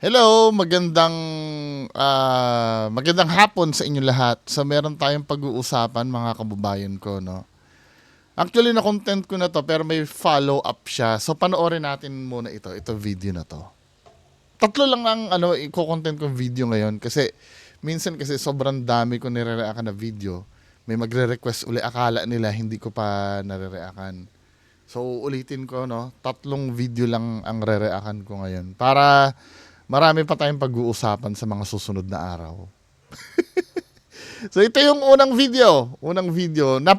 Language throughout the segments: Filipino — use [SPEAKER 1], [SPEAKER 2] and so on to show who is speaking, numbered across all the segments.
[SPEAKER 1] Hello, magandang hapon sa inyo lahat. So meron tayong pag-uusapan mga kababayan ko, no. Actually na content ko na to pero may follow up siya. So panoorin natin muna ito video na to. Tatlo lang ang i-content kong video ngayon kasi minsan kasi sobrang dami ko nire-react na video. May magre-request uli, akala nila hindi ko pa nare-reactan. So ulitin ko, no, tatlong video lang ang re-reactan ko ngayon para marami pa tayong pag-uusapan sa mga susunod na araw. So ito yung unang video. Na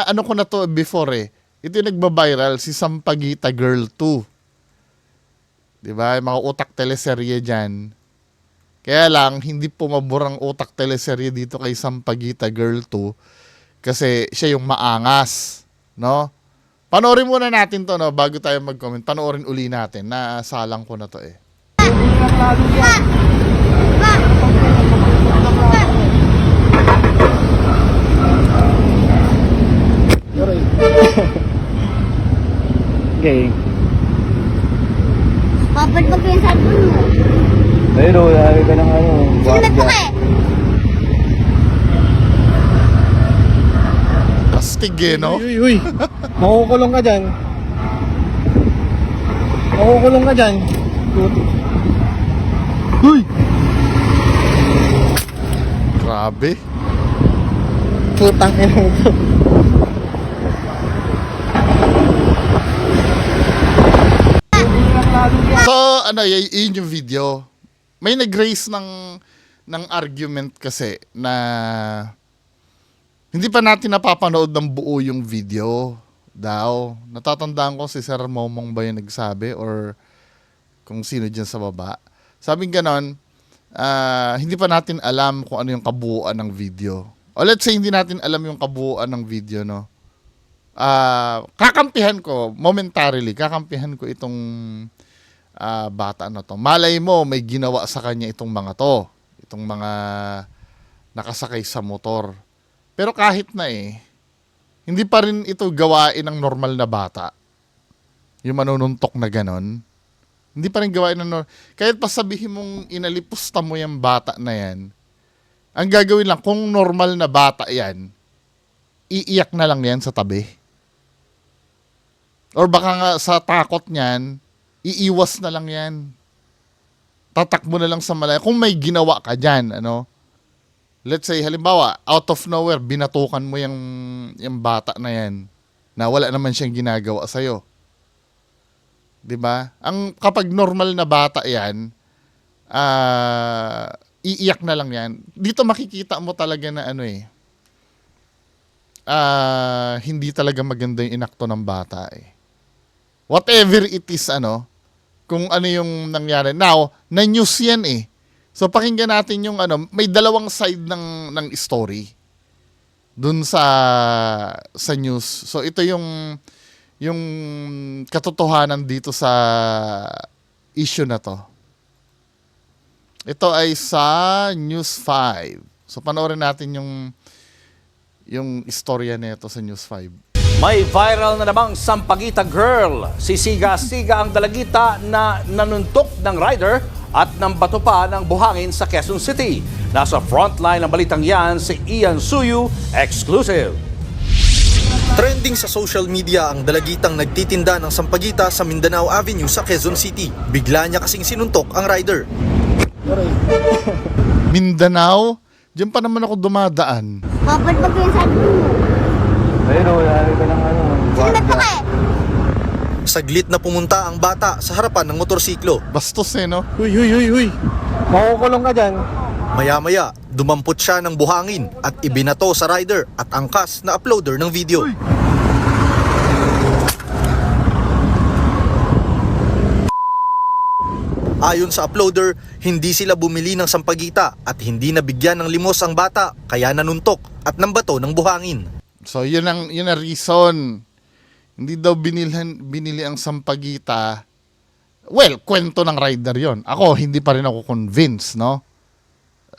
[SPEAKER 1] ano ko na to before eh. Ito yung nagba-viral, si Sampaguita Girl 2. Diba? Yung mga utak teleserye dyan. Kaya lang, hindi pumabor ang utak teleserye dito kay Sampaguita Girl 2 kasi siya yung maangas. No? Panoorin muna natin to, no, bago tayo mag-comment. Panoorin uli natin. Nasalang ko na to eh.
[SPEAKER 2] Okay.
[SPEAKER 3] Kapag mo yung cellphone mo.
[SPEAKER 2] Pero lagi ka ng
[SPEAKER 3] Sino to ka eh?
[SPEAKER 1] Astig eh, no?
[SPEAKER 2] Uy. Makukulong ka dyan. Uy!
[SPEAKER 1] Grabe.
[SPEAKER 2] Putang ina mo to.
[SPEAKER 1] So, yun yung video. May nag-raise ng argument kasi na hindi pa natin napapanood ng buo yung video daw. Natatandaan ko si Sir Momong ba yung nagsabi or kung sino dyan sa baba. Sabing ganon, hindi pa natin alam kung ano yung kabuuan ng video. O let's say hindi natin alam yung kabuuan ng video, no? Kakampihan ko, momentarily, itong bata na to. Malay mo, may ginawa sa kanya itong mga to. Itong mga nakasakay sa motor. Pero kahit na hindi pa rin ito gawain ng normal na bata. Yung manununtok na ganon. Hindi pa rin gawain ng normal. Kahit pa sabihin mong inalipusta mo yung bata na yan, ang gagawin lang, kung normal na bata yan, iiyak na lang yan sa tabi. Or baka nga sa takot niyan, iiwas na lang yan. Tatakbo na lang sa malaya. Kung may ginawa ka dyan, let's say, halimbawa, out of nowhere, binatukan mo yung bata na yan, na wala naman siyang ginagawa sa'yo. Diba? Kapag normal na bata yan, iiyak na lang yan. Dito makikita mo talaga na hindi talaga maganda yung inakto ng bata eh. Whatever it is, kung ano yung nangyari. Now, na-news yan eh. So pakinggan natin yung may dalawang side ng story dun sa news. So ito yung katotohanan dito sa issue na to. Ito ay sa News 5. So panoorin natin yung istorya nito sa News 5.
[SPEAKER 4] May viral na namang Sampaguita Girl. Sisiga-siga ang dalagita na nanuntok ng rider at nang bato pa ng buhangin sa Quezon City. Nasa frontline ng balitang yan si Ian Suyu, exclusive.
[SPEAKER 5] Trending sa social media ang dalagitang nagtitinda ng sampagita sa Mindanao Avenue sa Quezon City. Bigla niya kasing sinuntok ang rider.
[SPEAKER 1] Mindanao? Diyan pa naman ako dumadaan.
[SPEAKER 3] Kapag mo yung cellphone mo.
[SPEAKER 2] Pero lagi ka ng
[SPEAKER 3] Sino to ka eh?
[SPEAKER 5] Saglit na pumunta ang bata sa harapan ng motorsiklo.
[SPEAKER 1] Bastos no?
[SPEAKER 2] Uy. Makukulong ka dyan.
[SPEAKER 5] Maya-maya, dumampot siya ng buhangin at ibinato sa rider at angkas na uploader ng video. Ayon sa uploader, hindi sila bumili ng sampagita at hindi nabigyan ng limos ang bata kaya nanuntok at nambato ng buhangin.
[SPEAKER 1] So yun ang reason. Hindi daw binili ang sampagita. Well, kwento ng rider yon. Ako, hindi pa rin ako convinced, no?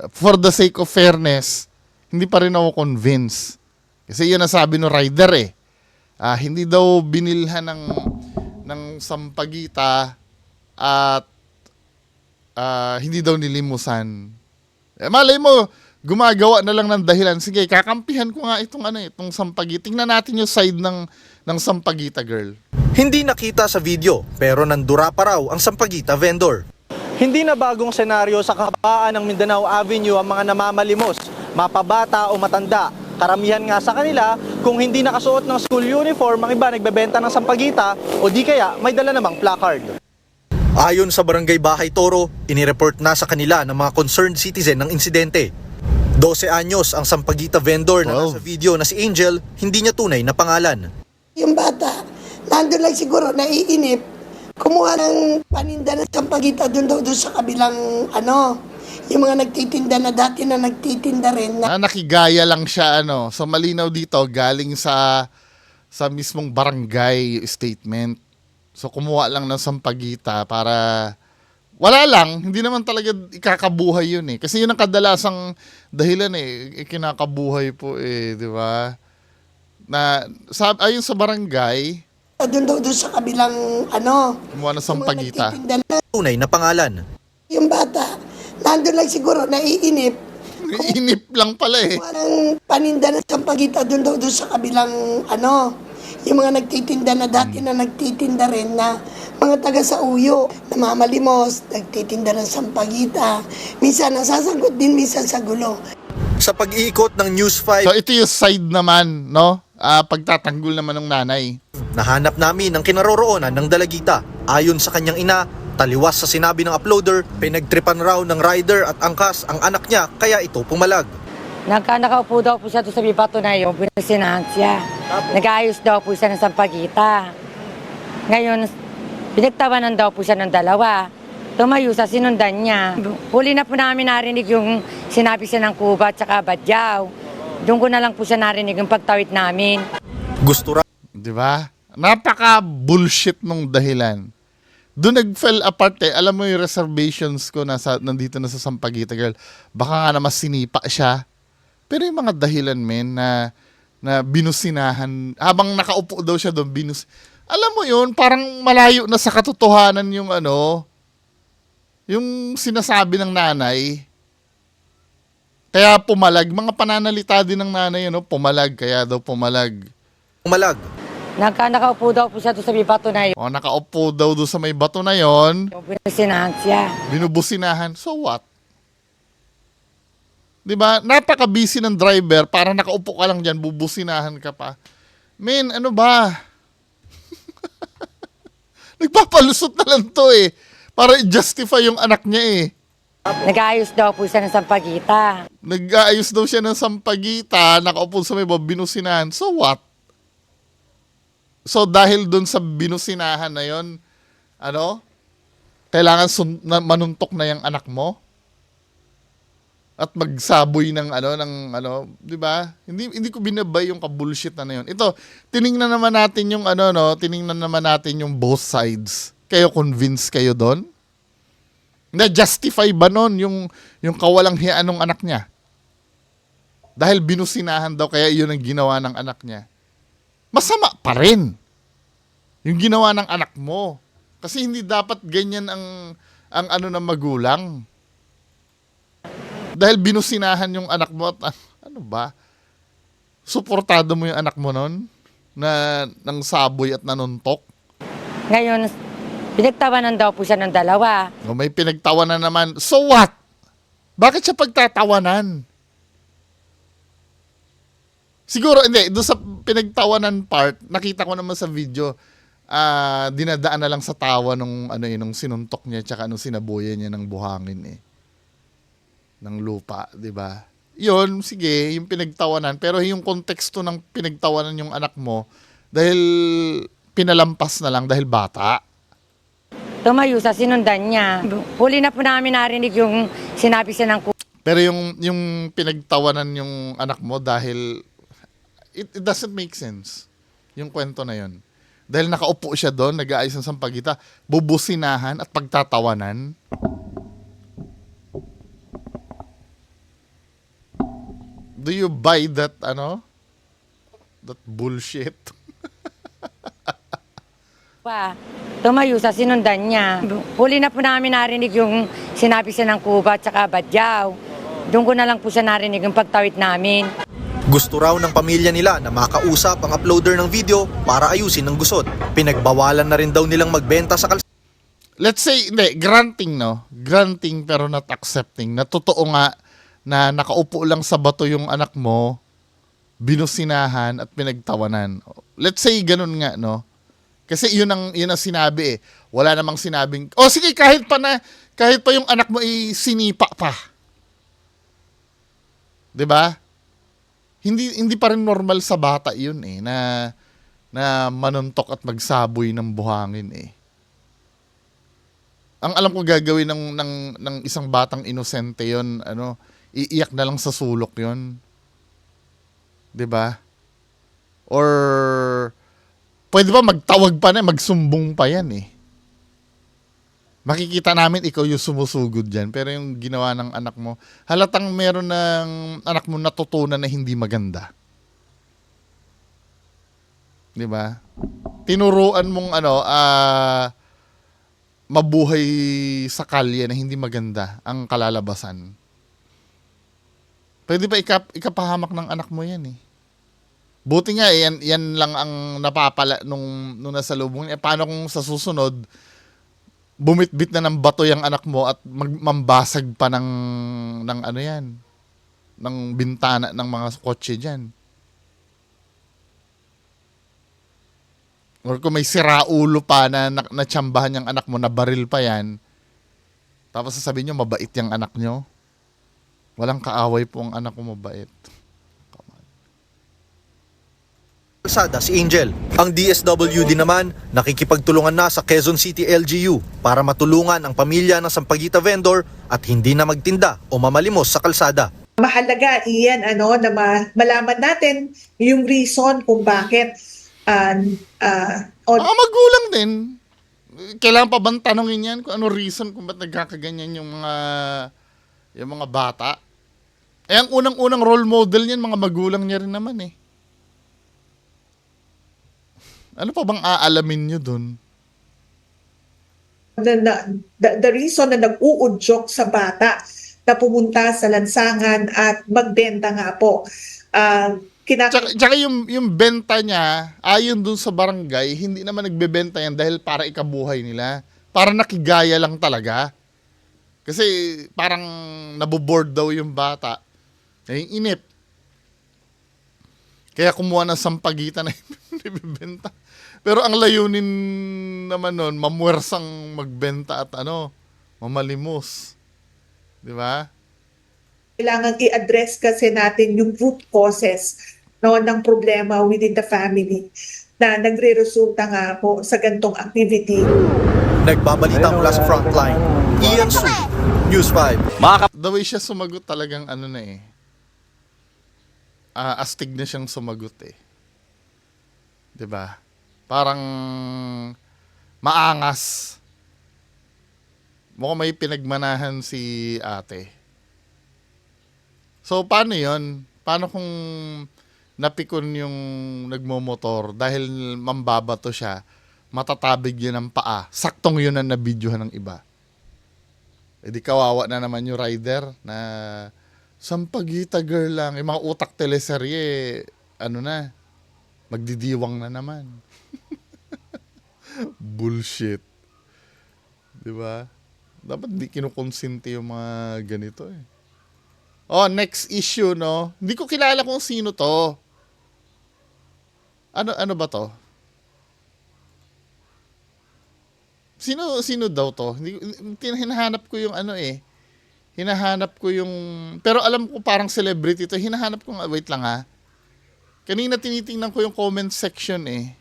[SPEAKER 1] For the sake of fairness, hindi pa rin ako convinced. Kasi yun ang sabi ng rider eh. Hindi daw binilhan ng sampagita at hindi daw nilimusan. Malay mo, gumagawa na lang ng dahilan. Sige, kakampihan ko nga itong Sampaguita. Tingnan natin yung side ng Sampaguita girl.
[SPEAKER 5] Hindi nakita sa video pero nandura pa raw ang Sampaguita vendor. Hindi na bagong senaryo sa kahabaan ng Mindanao Avenue ang mga namamalimos, mapabata o matanda. Karamihan nga sa kanila, kung hindi nakasuot ng school uniform, ang iba nagbebenta ng Sampaguita o di kaya may dala namang placard. Ayon sa Barangay Bahay Toro, inireport na sa kanila ng mga concerned citizen ng insidente. 12 anyos ang Sampaguita vendor na nasa video na si Angel, hindi niya tunay na pangalan.
[SPEAKER 6] Yung bata, nandun lang siguro, naiinip, kumuha ng paninda ng Sampaguita doon sa kabilang, yung mga nagtitinda na dati na nagtitinda rin.
[SPEAKER 1] Nakigaya lang siya, So malinaw dito, galing sa mismong barangay statement. So kumuha lang ng Sampaguita para wala lang, hindi naman talaga ikakabuhay yun eh. Kasi yun ang kadalasang dahilan eh, kinakabuhay po eh, di ba? Ayon sa barangay,
[SPEAKER 6] Doon sa kabilang,
[SPEAKER 1] kumuha ng Sampaguita.
[SPEAKER 6] yung mga nagtitinda na,
[SPEAKER 5] Tunay na pangalan.
[SPEAKER 6] yung bata, nandun lang siguro, naiinip,
[SPEAKER 1] Inip lang pala eh.
[SPEAKER 6] kumuha ng paninda ng Sampaguita doon sa kabilang, yung mga nagtitinda na dati na nagtitinda rin na mga taga sa Uyo, namamalimos, nagtitinda ng Sampaguita. Minsan nasasagot din, minsan sa gulo.
[SPEAKER 5] Sa pag-iikot ng News 5,
[SPEAKER 1] So ito yung side naman, no? Pagtatanggol naman ng nanay.
[SPEAKER 5] nahanap namin ang kinaroroonan ng dalagita. Ayon sa kanyang ina, taliwas sa sinabi ng uploader, pinagtripan raw ng rider at angkas ang anak niya kaya ito pumalag.
[SPEAKER 7] Nakaupo daw po siya doon sa bibato na yun, pinasinahan siya. Nag-aayos daw po siya ng Sampaguita. Ngayon, pinagtawanan daw po siya ng dalawa. Tumayo sa sinundan niya. Huli na po namin narinig yung sinabi siya ng Kuba at saka Badyaw. Doon ko na lang po siya narinig yung pagtawid namin.
[SPEAKER 5] Gusto raw
[SPEAKER 1] Di ba? Napaka-bullshit nung dahilan. Doon nag-fell apart eh. Alam mo yung reservations ko nandito na sa Sampaguita girl. Baka nga naman sinipa siya. Pero yung mga dahilan, men, na binusinahan, habang nakaupo daw siya doon, alam mo yun, parang malayo na sa katotohanan yung yung sinasabi ng nanay. Kaya pumalag. Mga pananalita din ng nanay, pumalag. Kaya daw pumalag.
[SPEAKER 5] pumalag.
[SPEAKER 7] Nakaupo daw po siya doon sa bibato na yun.
[SPEAKER 1] O, nakaupo daw doon sa may bato na yon,
[SPEAKER 7] Pinasinahan siya.
[SPEAKER 1] binubusinahan. So what? Di ba? Napaka-busy ng driver, para nakaupo ka lang dyan, bubusinahan ka pa. Men, ano ba? Nagpapalusot na lang to eh. Para i-justify yung anak niya eh.
[SPEAKER 7] Nag-aayos daw po siya ng Sampaguita.
[SPEAKER 1] Nag-aayos daw siya ng Sampaguita, nakaupo sa may binusinahan. So what? So dahil dun sa binusinahan na yon, kailangan manuntok na yung anak mo? At magsaboy ng di ba? Hindi ko binabay yung kabullshit na yun. Ito, tiningnan naman natin yung tiningnan naman natin yung both sides. Kayo convinced kayo doon? Na-justify ba nun yung kawalang hiyaan ng anak niya? Dahil binusinahan daw, kaya yun ang ginawa ng anak niya. Masama pa rin yung ginawa ng anak mo. Kasi hindi dapat ganyan ang ng magulang. Dahil binusinahan yung anak mo at suportado mo yung anak mo nun na ng saboy at nanuntok.
[SPEAKER 7] Ngayon, pinagtawanan daw po siya ng dalawa.
[SPEAKER 1] O may pinagtawanan naman. So what? Bakit siya pagtatawanan? Siguro, hindi. Doon sa pinagtawanan part, nakita ko naman sa video, dinadaan na lang sa tawa nung sinuntok niya tsaka nung sinabuyan niya ng buhangin ng lupa, di ba? Yun, sige, yung pinagtawanan. Pero yung konteksto ng pinagtawanan yung anak mo, dahil pinalampas na lang dahil bata.
[SPEAKER 7] Tumayo sa sinundan niya. Huli na po namin narinig yung sinabi siya ng Kuba.
[SPEAKER 1] Pero yung pinagtawanan yung anak mo dahil it doesn't make sense. Yung kwento na yun. Dahil nakaupo siya doon, nag-aayos ng Sampaguita, bubusinahan at pagtatawanan. Do you buy that, that bullshit?
[SPEAKER 7] Tumayo sa sinundan niya. Huli na po namin narinig yung sinabi siya ng Cuba at saka Badyaw. Doon ko na lang po siya narinig yung pagtawid namin.
[SPEAKER 5] Gusto raw ng pamilya nila na makausap ang uploader ng video para ayusin ang gusot. Pinagbawalan na rin daw nilang magbenta sa kalsada.
[SPEAKER 1] Let's say, hindi, granting, no? Granting pero not accepting. Na totoo nga na nakaupo lang sa bato yung anak mo, binusinahan at pinagtawanan. Let's say, ganun nga, no? Kasi yun ang sinabi eh. Wala namang sinabing, oh sige, kahit pa yung anak mo ay sinipa pa. 'Di ba? Hindi pa rin normal sa bata yun eh, na manuntok at magsaboy ng buhangin eh. Ang alam ko gagawin ng isang batang inosente yon, iiyak na lang sa sulok yon. 'Di ba? Or pwede ba magtawag pa na, magsumbong pa yan eh. Makikita namin ikaw yung sumusugod dyan, pero yung ginawa ng anak mo, halatang meron ng anak mo natutunan na hindi maganda. 'Di ba? Tinuruan mong mabuhay sa kalye na hindi maganda ang kalalabasan. Pwede ba ikapahamak ng anak mo yan eh. Buti nga yan lang ang napapala nung nasa lubong niya. Paano kung sa susunod bumitbit na ng bato yung anak mo at mambasag pa ng ng bintana ng mga kotse diyan. Or kung may siraulo pa na natsambahan yung anak mo, na baril pa yan, tapos sasabihin nyo, mabait yung anak nyo. Walang kaaway po ang anak ko mabait.
[SPEAKER 5] Kalsada si Angel. Ang DSWD naman nakikipagtulungan na sa Quezon City LGU para matulungan ang pamilya ng Sampaguita vendor at hindi na magtinda o mamalimos sa kalsada.
[SPEAKER 8] Mahalaga iyan na malaman natin yung reason kung bakit
[SPEAKER 1] Magulang din. Kailangan pa bang tanongin yan kung ano reason kung ba't nagkakaganyan yung mga bata? Ang unang-unang role model niyan, mga magulang niya rin naman eh. Ano pa bang aalamin nyo dun?
[SPEAKER 8] The reason na nag-uudyok sa bata na pumunta sa lansangan at magbenta nga po.
[SPEAKER 1] Tsaka yung benta niya, ayon dun sa barangay, hindi naman nagbebenta yan dahil para ikabuhay nila. Para nakigaya lang talaga. Kasi parang naboboard daw yung bata. Yung inip. Kaya kumuha ng sampagitan na ibibenta. Pero ang layunin naman nun, mamuwersang magbenta at mamalimos. Di ba?
[SPEAKER 8] Kailangan i-address kasi natin yung root causes ng problema within the family na nagre-resulta nga po sa gantong activity.
[SPEAKER 5] Nagbabalita mula sa frontline, Ian Su, News 5.
[SPEAKER 1] The way siya sumagot talagang astig na siyang sumagot eh. 'Di ba? Parang maangas. Mukhang may pinagmanahan si ate. So paano 'yon? Paano kung napikon yung nagmomotor dahil mambabato siya, matatabig yun ng paa. Saktong yun ang nabidyohan ng iba. E di kawawa na naman yung rider na Sampaguita girl lang. Yung mga utak teleserye, magdidiwang na naman. Bullshit. Diba? Dapat di kinukonsinti yung mga ganito eh. Oh, next issue, no? Hindi ko kilala kung sino to. Ano ba to? Sino daw to? Hinahanap ko yung Hinahanap ko yung... Pero alam ko parang celebrity to. Hinahanap ko nga... Wait lang ha. Kanina tinitingnan ko yung comment section eh.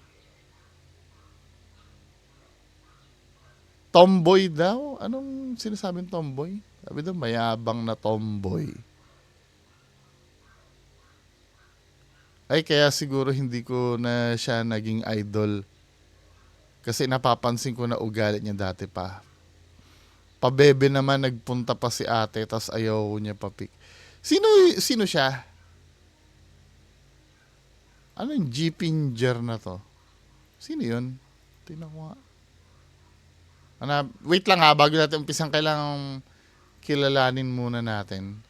[SPEAKER 1] Tomboy daw? Anong sinasabing tomboy? Sabi daw, mayabang na tomboy. Ay, kaya siguro hindi ko na siya naging idol. Kasi napapansin ko na ugali niya dati pa. Pabebe naman, nagpunta pa si ate, tas ayaw niya papik. Sino siya? Ano yung G-Pinger na to? Sino yun? Tingnan ko nga. Wait lang ha, bago natin umpisang, kailangan kilalanin muna natin.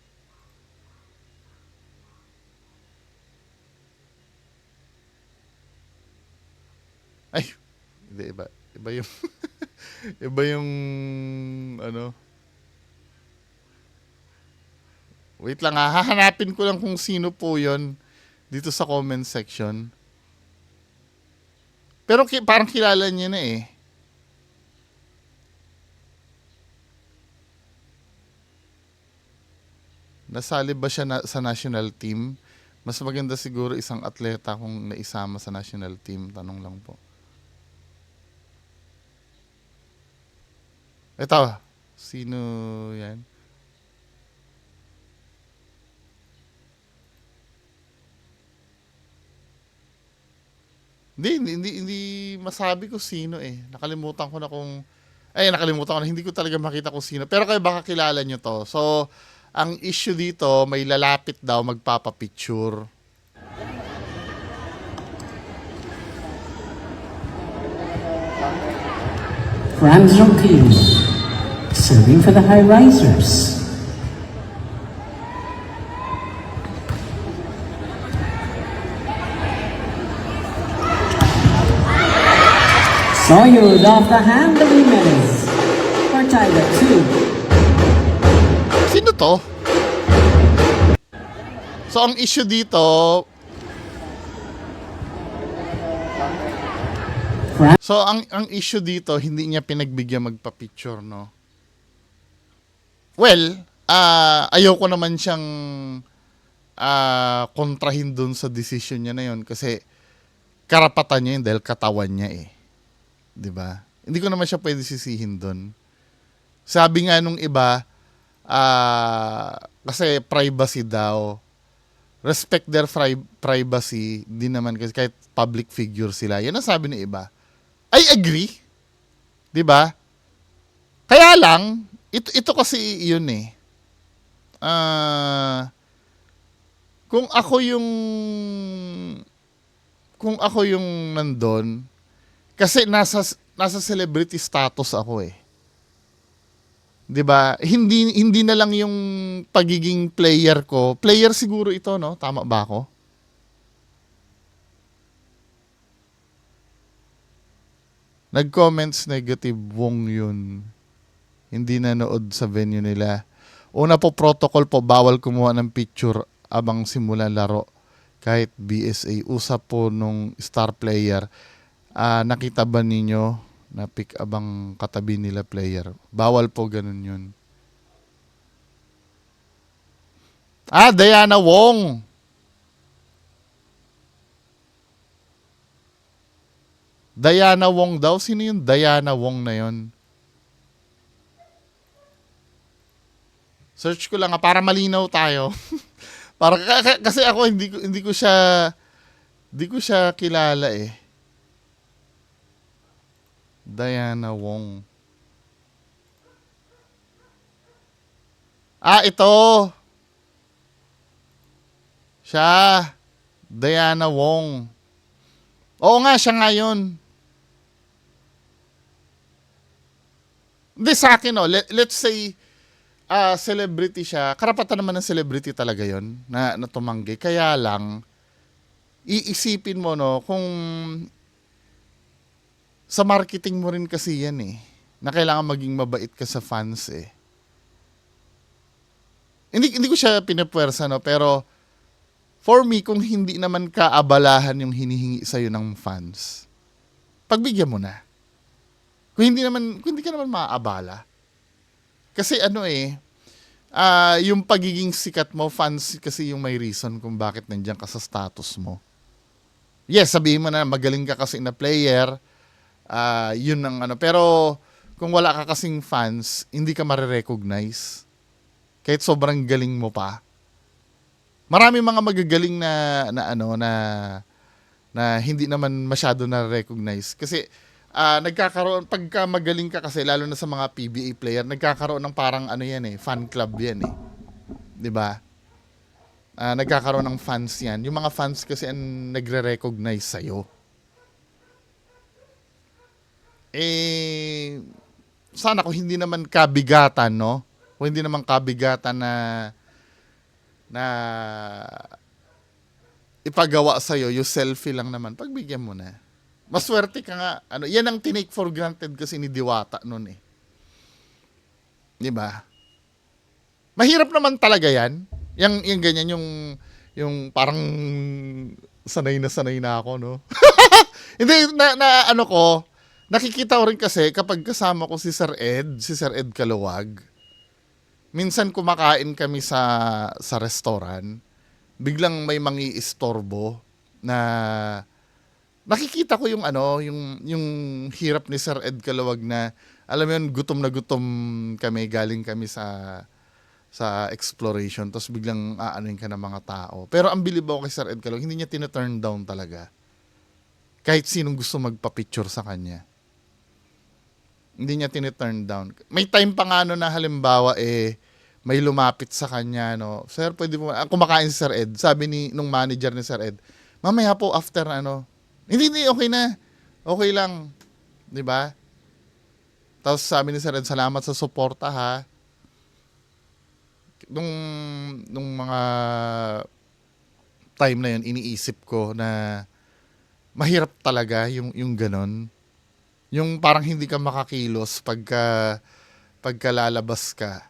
[SPEAKER 1] Ay, hindi, iba. Iba yung, iba yung, ano. Wait lang ha, hahanapin ko lang kung sino po yon dito sa comment section. Pero parang kilala niya na eh. Nasali ba siya sa national team? Mas maganda siguro isang atleta kung naisama sa national team. Tanong lang po. Ito, sino yan? Hindi masabi ko sino eh. Nakalimutan ko na hindi ko talaga makita kung sino. Pero kayo baka kilala nyo to. So, ang issue dito, may lalapit daw magpapapicture.
[SPEAKER 9] Franz Ronquillo, serving for the high risers. Soyud off the hand of Jimenez. For Tiger 2.
[SPEAKER 1] Sino to? So, ang issue dito, ang issue dito, hindi niya pinagbigyan magpa-picture, no? Well, ayoko naman siyang kontrahin dun sa decision niya na yun kasi karapatan niya yun dahil katawan niya eh. 'Di ba? Hindi ko naman siya pwede sisihin dun. Sabi nga nung iba, kasi privacy daw. Respect their privacy din naman kasi kahit public figure sila. Yan ang sabi ng iba. I agree. 'Di ba? Kaya lang, ito kasi yun eh. Kung ako yung nandun, kasi nasa celebrity status ako eh. 'Di ba? Hindi na lang yung pagiging player ko. Player siguro ito, no? Tama ba ako? Nag-comments negative, Wong yun. Hindi nanood sa venue nila. Una po, protocol po, bawal kumuha ng picture abang simula laro. Kahit BSA. Usap po nung star player. Nakita ba ninyo na pick abang katabi nila player? Bawal po ganun yun. Diana Wong! Diana Wong daw? Sino yung Diana Wong na yun? Search ko lang para malinaw tayo. Kasi ako hindi ko siya kilala eh. Diana Wong. Ito. Siya. Diana Wong. Oo nga, siya nga yun. Hindi sa akin, let's say, celebrity siya. Karapatan naman ng celebrity talaga yon na tumanggi. Kaya lang, iisipin mo, no, kung sa marketing mo rin kasi yan eh, na kailangan maging mabait ka sa fans eh. Hindi ko siya pinapwersa, no, pero for me, kung hindi naman kaabalahan yung hinihingi sa'yo ng fans, pagbigyan mo na. Kung hindi ka naman maaabala. Kasi yung pagiging sikat mo, fans kasi yung may reason kung bakit nandiyan ka sa status mo. Yes, sabihin mo na magaling ka kasi na player, yun ang pero kung wala ka kasing fans, hindi ka marirecognize. Kahit sobrang galing mo pa. Marami mga magagaling na hindi naman masyado na recognize kasi nagkakaroon pagka magaling ka kasi lalo na sa mga PBA player, nagkakaroon ng parang fan club yan eh. 'Di ba? Nagkakaroon ng fans yan. Yung mga fans kasi ang nagre-recognize sa'yo. Sana kung hindi naman kabigatan, no? Kung hindi naman kabigatan na ipagawa sa'yo, yung selfie lang naman, pagbigyan mo na. Maswerte ka nga. Yan ang tinake for granted kasi ni Diwata nun eh. Di ba? Mahirap naman talaga yan. Yung ganyan, yung parang sanay na ako, no? Hindi, nakikita ko rin kasi kapag kasama ko si Sir Ed Kaluwag, minsan kumakain kami sa restaurant, biglang may mangi-istorbo na nakikita ko yung hirap ni Sir Ed Kaluwag na, alam mo yun, gutom na gutom kami, galing kami sa exploration, tapos biglang aanuin ka ng mga tao. Pero ang bilib ako kay Sir Ed Kaluwag, hindi niya tina-turn down talaga. Kahit sinong gusto magpa-picture sa kanya. Hindi niya tina-turn down. May time pa nga na halimbawa may lumapit sa kanya, no. Sir, pwede mo, kumakain si Sir Ed. Sabi nung manager ni Sir Ed, mamaya po after hindi, okay na. Okay lang. 'Di ba? Tapos sabi ni Sir Ed, salamat sa suporta ha. Nung mga time na yun, iniisip ko na mahirap talaga yung ganon. Yung parang hindi ka makakilos pagka lalabas ka.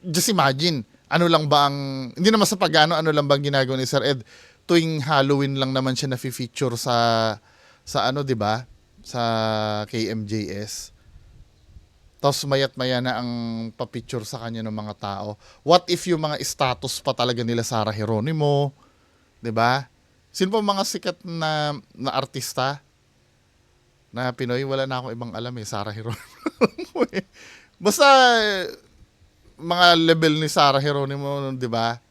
[SPEAKER 1] Just imagine, hindi naman sa pagano, ano lang bang ginagawa ni Sir Ed? Tuwing Halloween lang naman siya na-feature sa 'di ba? Sa KMJS. Tapos mayat-maya na ang papicture sa kanya ng mga tao. What if yung mga status pa talaga nila Sarah Geronimo, 'di ba? Sino pa mga sikat na artista na Pinoy? Wala na akong ibang alam Sarah Geronimo. Basta mga level ni Sarah Geronimo, 'di ba?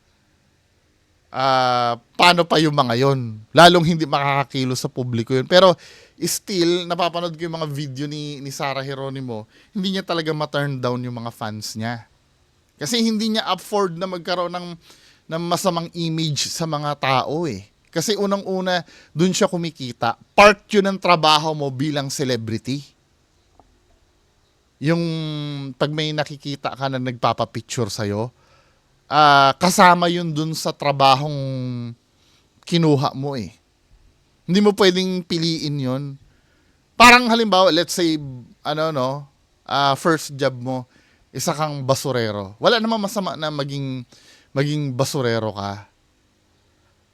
[SPEAKER 1] Paano pa yung mga yon? Lalong hindi makakakilos sa publiko yun. Pero still, napapanood ko yung mga video ni Sarah Geronimo, hindi niya talaga ma-turn down yung mga fans niya. Kasi hindi niya afford na magkaroon ng masamang image sa mga tao eh. Kasi unang-una, dun siya kumikita. Part yun ng trabaho mo bilang celebrity. Yung pag may nakikita ka na nagpapapicture sa'yo, kasama yun dun sa trabahong kinuha mo eh. Hindi mo pwedeng piliin yun. Parang halimbawa, let's say, first job mo, isa kang basurero. Wala namang masama na maging basurero ka.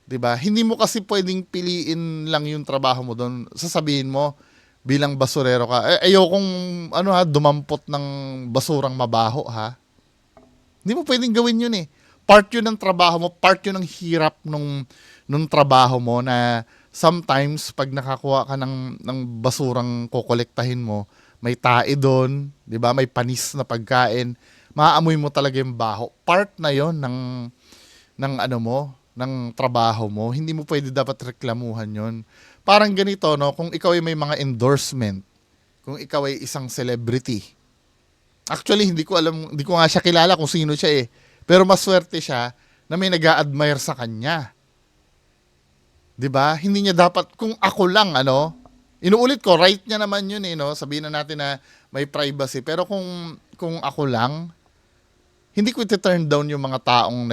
[SPEAKER 1] 'Di ba? Hindi mo kasi pwedeng piliin lang yung trabaho mo doon. Sasabihin mo, bilang basurero ka, ayokong dumampot ng basurang mabaho ha. Hindi mo pwedeng gawin yun eh. Part yun ng trabaho mo, part yun ng hirap nung trabaho mo na sometimes pag nakakuha ka ng basurang kokolektahin mo, may tae doon, 'di ba? May panis na pagkain, maaamoy mo talaga yung baho. Part na yon ng trabaho mo. Hindi mo pwede dapat reklamuhan yon. Parang ganito, no? Kung ikaw ay may mga endorsement, kung ikaw ay isang celebrity, actually, hindi ko nga siya kilala kung sino siya eh. Pero maswerte siya na may nag-a-admire sa kanya. 'Di ba? Hindi niya dapat, kung ako lang, inuulit ko, right niya naman yun eh, no? Sabihin na natin na may privacy. Pero kung ako lang, hindi ko iti-turn down yung mga taong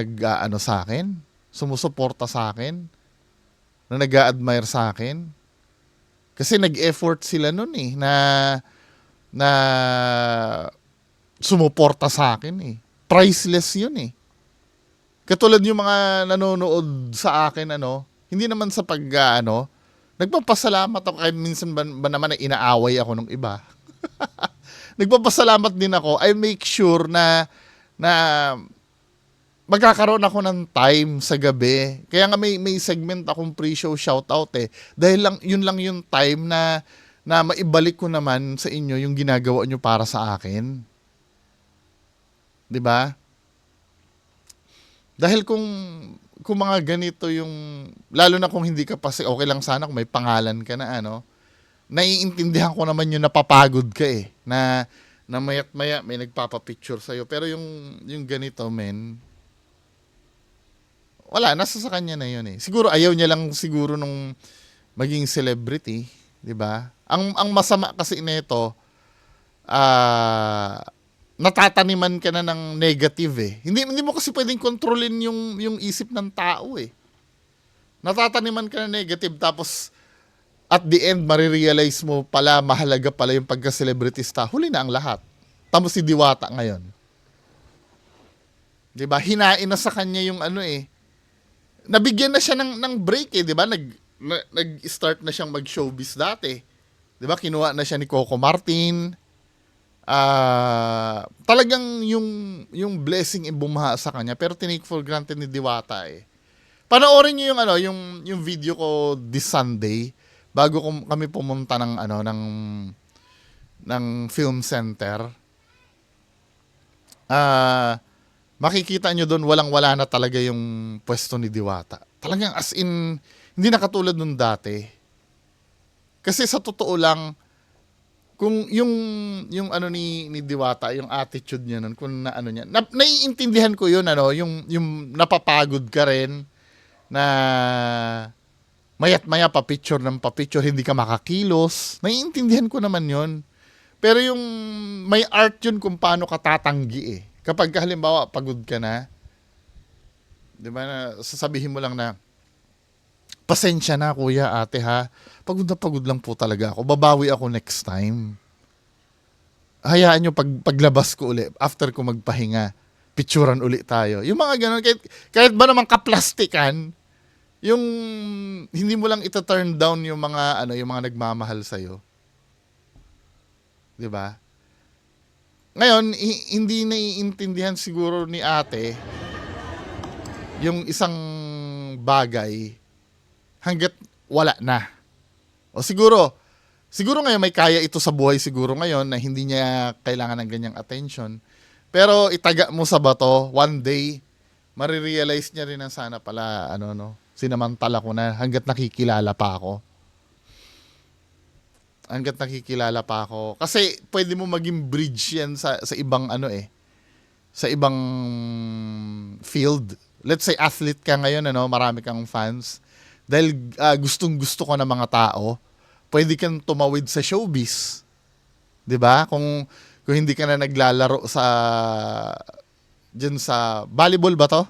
[SPEAKER 1] sa akin, sumusuporta sa akin, na nag-a-admire sa akin. Kasi nag-effort sila nun eh, na sumuporta sa akin eh. Priceless yun eh. Katulad yung mga nanonood sa akin, hindi naman sa nagpapasalamat ako, kahit minsan ba naman na inaaway ako ng iba. Nagpapasalamat din ako. I make sure na magkakaroon ako ng time sa gabi. Kaya nga may segment akong pre-show shoutout eh. Dahil yun lang yung time na maibalik ko naman sa inyo yung ginagawa nyo para sa akin. 'Di ba? Dahil kung mga ganito yung, lalo na kung hindi ka pa, okay lang sana kung may pangalan ka na naiintindihan ko naman yung napapagod ka eh, na mayat-maya may nagpapapicture sa'yo. Pero yung ganito, wala, nasa sa kanya na yun eh. Siguro ayaw niya lang siguro nung maging celebrity, 'di ba? Ang masama kasi nito, natataniman ka na ng negative eh. Hindi mo kasi pwedeng kontrolin yung isip ng tao eh. Natataniman ka na negative tapos at the end, marirealize mo pala, mahalaga pala yung pagka-celebrity star. Huli na ang lahat. Tapos si Diwata ngayon. Diba? Hinain na sa kanya yung ano eh. Nabigyan na siya ng break eh, diba? Nag-start na siyang mag-showbiz dati. Diba? Kinuha na siya ni Coco Martin. Talagang yung blessing bumaha sa kanya. Pero tinake for granted ni Diwata eh. Panoorin niyo yung video ko this Sunday bago kami pumunta ng film center. Makikita nyo doon walang-wala na talaga yung pwesto ni Diwata. Talagang as in, hindi na katulad nung dati. Kasi sa totoo lang, kung yung ni Diwata, yung attitude niya nun, kung niya, naiintindihan ko yun, yung napapagod ka rin, na mayat maya papicture ng papicture, hindi ka makakilos. Naiintindihan ko naman yun. Pero yung may art yun kung paano ka tatanggi eh. Kapag halimbawa pagod ka na, di ba, na sasabihin mo lang na, pasensya na kuya, ate ha, pagod lang po talaga ako, babawi ako next time. Hayaan nyo paglabas ko uli, after ko magpahinga, picturean uli tayo. Yung mga ganun, kahit ba naman kaplastikan, yung hindi mo lang ita-turn down yung mga yung mga nagmamahal sa iyo. 'Di ba? Ngayon, hindi naiintindihan siguro ni ate yung isang bagay hangga't wala na. O siguro ngayon may kaya ito sa buhay siguro ngayon na hindi niya kailangan ng ganyang attention. Pero itaga mo sa bato, one day, marirealize niya rin na sana pala, sinamantala ko na hanggat nakikilala pa ako. Kasi pwede mo maging bridge yan sa ibang sa ibang field. Let's say athlete ka ngayon, marami kang fans. Dahil gustong-gusto ko ng mga tao, pwede kang tumawid sa showbiz. 'Di ba? Kung hindi ka na naglalaro diyan sa volleyball ba to?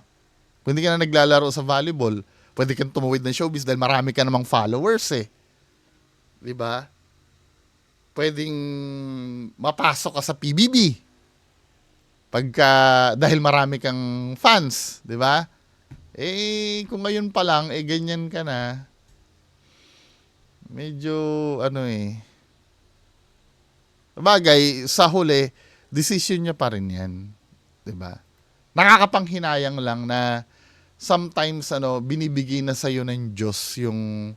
[SPEAKER 1] Kung hindi ka na naglalaro sa volleyball, pwede kang tumawid ng showbiz dahil marami ka namang followers eh. 'Di ba? Pwedeng mapasok ka sa PBB. Dahil marami kang fans, 'di ba? Kung ngayon pa lang ganyan ka na, medyo bagay, sa huli, decision niya pa rin 'yan, 'di ba? Nakakapanghinayang lang na sometimes binibigay na sa iyo ng Diyos yung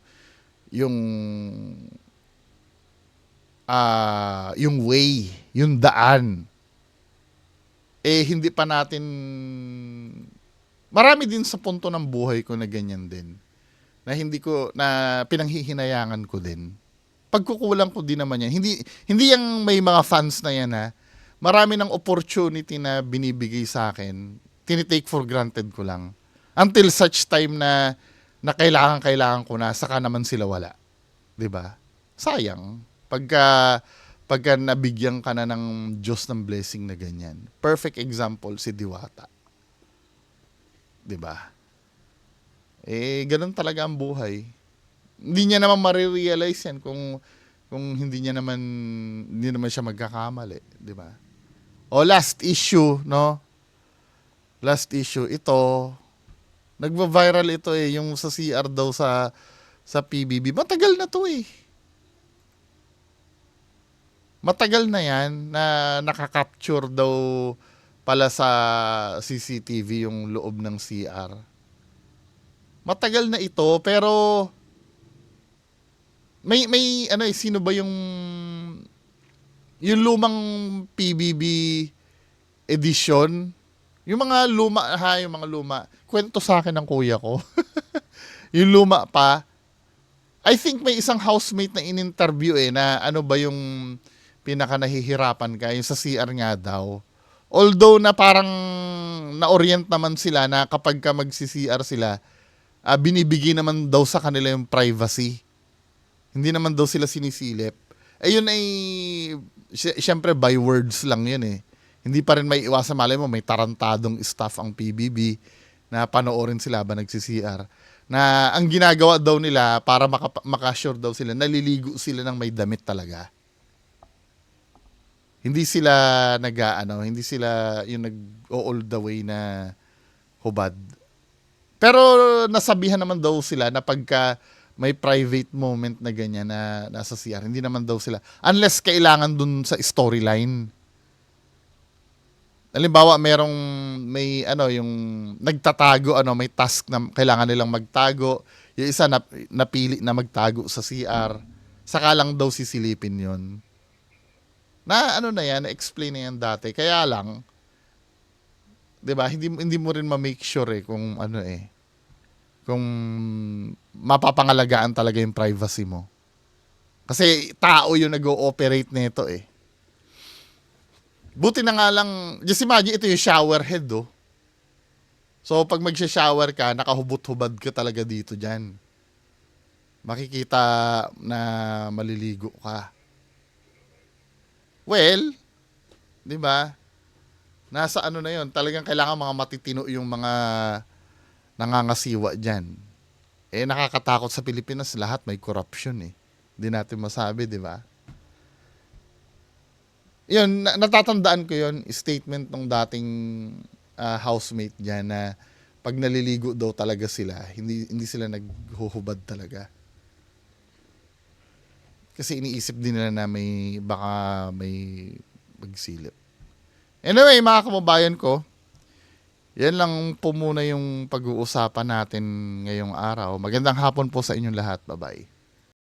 [SPEAKER 1] way, yung daan. Hindi pa natin, marami din sa punto ng buhay ko na ganyan din. Na pinanghihinayangan ko din. Pagkukulang ko din naman yan. Hindi yung may mga fans na yan ha. Marami ng opportunity na binibigay sa akin. Tinitake for granted ko lang. Until such time na kailangan ko na, saka naman sila wala. 'Di ba? Sayang. Pagka nabigyan ka na ng Diyos ng blessing na ganyan. Perfect example si Diwata. 'Di ba? Ganun talaga ang buhay. Hindi niya naman marirealize yan kung hindi naman siya magkakamali, 'di ba? Last issue, Last issue ito. Nagva-viral ito yung sa CR daw sa PBB. Matagal na 'to eh. Matagal na yan na nakaka-capture daw pala sa CCTV yung loob ng CR. Matagal na ito, pero may sino ba yung lumang PBB edition? Yung mga luma. Kwento sa akin ng kuya ko. Yung luma pa. I think may isang housemate na in-interview na ano ba yung pinaka nahihirapan ka, yung sa CR nga daw. Although na parang na-orient naman sila na kapag ka magsi-CR sila, binibigay naman daw sa kanila yung privacy. Hindi naman daw sila sinisilip. Yun ay, syempre by words lang yun eh. Hindi pa rin may iwasan, malay mo, may tarantadong staff ang PBB na panoorin sila ba nagsi-CR. Na ang ginagawa daw nila para maka-assure daw sila, naliligo sila ng may damit talaga. Hindi sila hindi sila yung nag-all the way na hubad. Pero nasabihan naman daw sila na pagka may private moment na ganyan na nasa CR, hindi naman daw sila. Unless kailangan dun sa storyline. Halimbawa, may yung nagtatago, may task na kailangan nilang magtago. Yung isa napili na magtago sa CR. Saka lang daw sisilipin yun. Na na-explain na yan dati. Kaya lang, 'di ba? Hindi mo rin ma-make sure kung kung mapapangalagaan talaga yung privacy mo. Kasi tao yung nag-ooperate nito eh. Buti na nga lang, just imagine ito yung shower head So pag magsha-shower ka, nakahubot-hubad ka talaga dito dyan. Makikita na maliligo ka. Well, 'di ba? Nasa na 'yon, talagang kailangan mga matitino yung mga nangangasiwa diyan. Nakakatakot sa Pilipinas, lahat may corruption eh. Hindi natin masabi, 'di ba? 'Yun, natatandaan ko 'yon, statement ng dating housemate diyan na pag naliligo daw talaga sila, hindi sila naghuhubad talaga. Kasi iniisip din nila na baka may magsilip. Anyway, mga kababayan ko, yan lang po muna yung pag-uusapan natin ngayong araw. Magandang hapon po sa inyong lahat. Bye-bye.